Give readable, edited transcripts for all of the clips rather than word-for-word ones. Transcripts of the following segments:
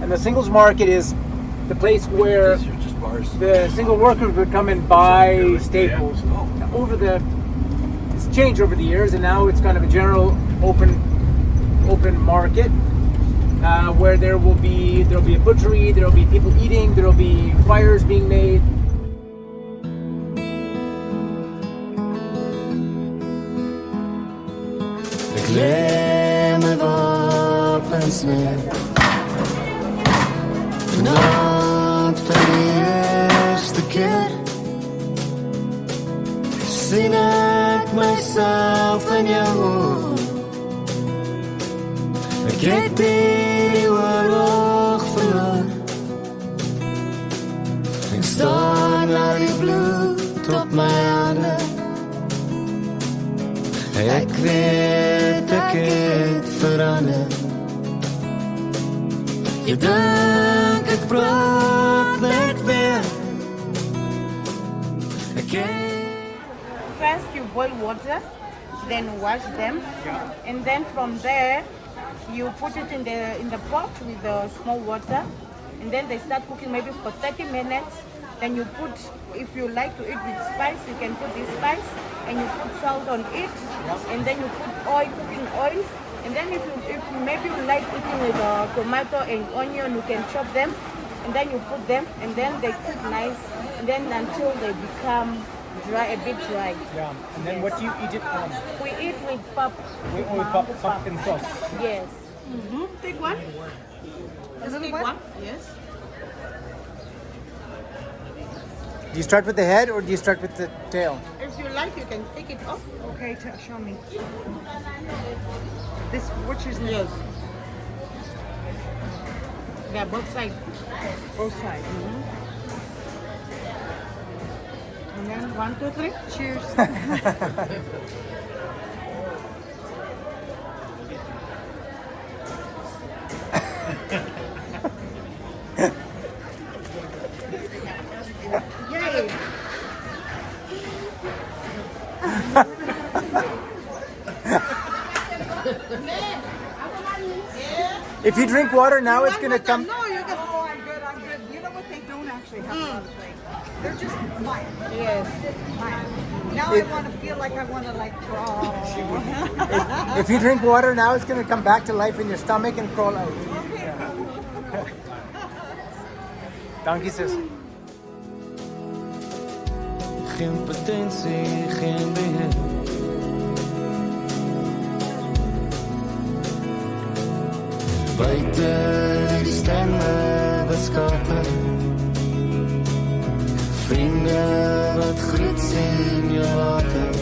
And the singles market is the place where the single workers would come and buy staples. It's changed over the years, and now it's kind of a general open market where there'll be a butchery, there'll be people eating, there'll be fires being made. Klemme wapens neer. Vanavond vir die eerste keer sien ek myself in jou oë. Ek het die oorlog verloor. Ek staan na die bloed op my hande. Ek weet ek het verander. Jy dink ek praat net weer. First you boil water, then wash them, and then from there you put it in the pot with the small water, and then they start cooking maybe for 30 minutes. Then you put, if you like to eat with spice, you can put this spice, and you put salt on it, and then you put oil, cooking oil, and then if maybe you like eating with tomato and onion, you can chop them, and then you put them, and then they cook nice, and then until they become dry, a bit dry. Yeah, and then what do you eat it on? We eat with pap. With pumpkin sauce. Yes. Take one. Just take one. Yes. Do you start with the head or do you start with the tail? If you like, you can take it off. Okay, show me. This, which is Yes. Yeah, both sides. both sides. And then 1, 2, 3. Cheers. Yay! If you drink water now, it's going to come. No, you're good. Oh, I'm good. I'm good. You know what? They don't actually have a lot of flavor. They're just mild. Yes. Mild. Now I want to feel like I want to like crawl. If you drink water now, it's going to come back to life in your stomach and crawl out. Dankie sis. Geen potensie, geen beheer. Buiten die stemme wat skater. Vriende wat groet sien jou later.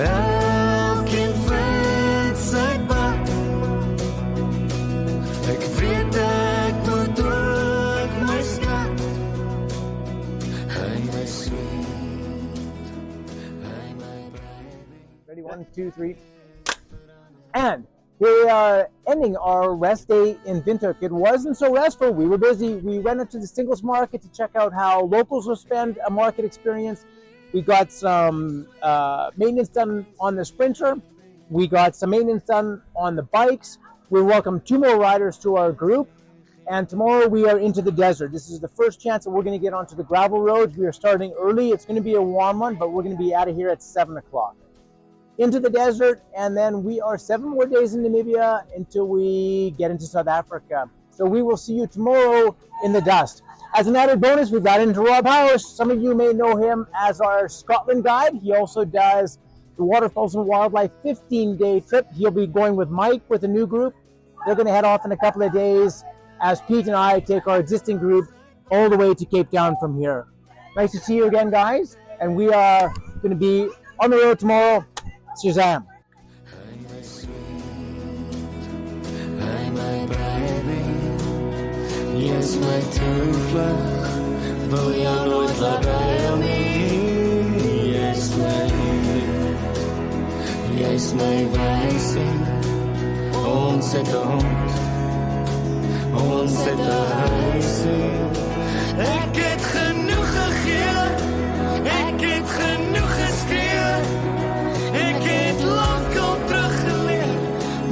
Elkeen vind sy pad. Ek weet ek moet ook my skat. Hy my sweet, hy my baby. Ready, 1, 2, 3. And we are ending our rest day in Windhoek. It wasn't so restful. We were busy. We went into the singles market to check out how locals will spend a market experience. We got some maintenance done on the Sprinter. We got some maintenance done on the bikes. We welcome 2 more riders to our group. And tomorrow we are into the desert. This is the first chance that we're going to get onto the gravel roads. We are starting early. It's going to be a warm one, but we're going to be out of here at 7 o'clock. Into the desert, and then we are 7 more days in Namibia until we get into South Africa. So we will see you tomorrow in the dust. As an added bonus, we've got into Rob House. Some of you may know him as our Scotland guide. He also does the Waterfalls and Wildlife 15-day trip. He'll be going with Mike with a new group. They're going to head off in a couple of days as Pete and I take our existing group all the way to Cape Town from here. Nice to see you again, guys. And we are going to be on the road tomorrow. Shazam. Hy my sweet, hy my baby. Jy's my toevlug, wil jou nooit laat huil nie. Jy's my lief, jy's my wysie. Ons het 'n hond, ons het 'n huisie. Ek het genoeg gegee, ek het genoeg geskree. Ek het lank al teruggeleer,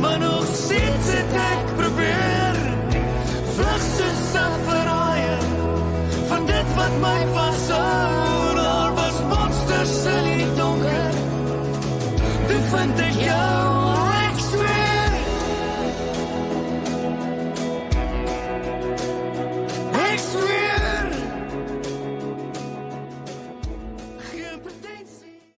maar nog steeds het ek probeer. van te jou.